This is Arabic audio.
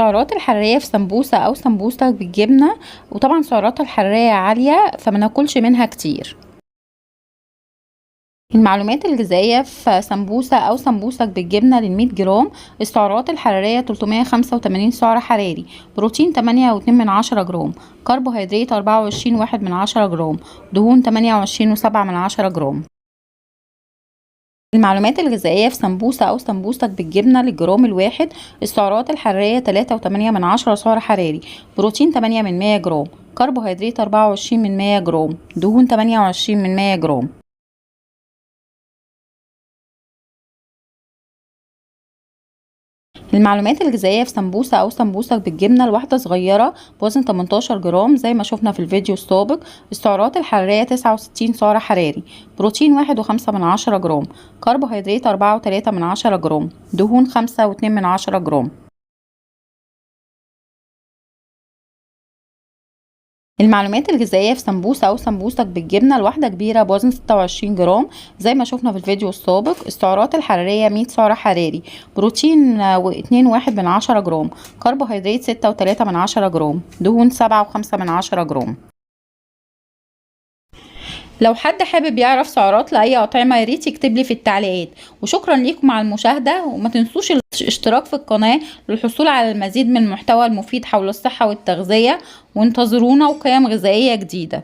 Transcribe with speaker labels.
Speaker 1: السعرات الحرارية في سمبوسة أو سمبوسة بالجبنة، وطبعا سعراتها الحرارية عالية فما ناكلش منها كتير. المعلومات الغذائية في سمبوسة أو سمبوسك بالجبنة لل100 جرام: السعرات الحرارية 385 سعر حراري، بروتين 8.2 جرام، كربوهيدرات 24.1 جرام، دهون 28.7 جرام. المعلومات الغذائية في سمبوسة أو سمبوسك بالجبنة للجرام الواحد: السعرات الحرارية 3.8 سعر حراري، بروتين 8 جرام، كربوهيدرات 24 جرام، دهون 28 جرام. المعلومات الغذائية في سمبوسة أو سمبوسك بالجبنة الواحدة صغيرة بوزن 18 جرام زي ما شفنا في الفيديو السابق: السعرات الحرارية 69 سعر حراري، بروتين 1.5 جرام، كربوهيدرات 4.3 جرام، دهون 5.2 جرام. المعلومات الغذائية في سمبوسة أو سمبوسك بالجبنة الواحدة كبيرة بوزن 26 جرام زي ما شفنا في الفيديو السابق: السعرات الحرارية 100 سعر حراري، بروتين 2.1 جرام، كربوهيدرات 6.3 جرام، دهون 7.5 جرام. لو حد حابب يعرف سعرات لأي أطعمة ياريت يكتب لي في التعليقات. وشكرا ليكم على المشاهدة، وما تنسوش الاشتراك في القناة للحصول على المزيد من المحتوى المفيد حول الصحة والتغذية، وانتظرونا وقيم غذائية جديدة.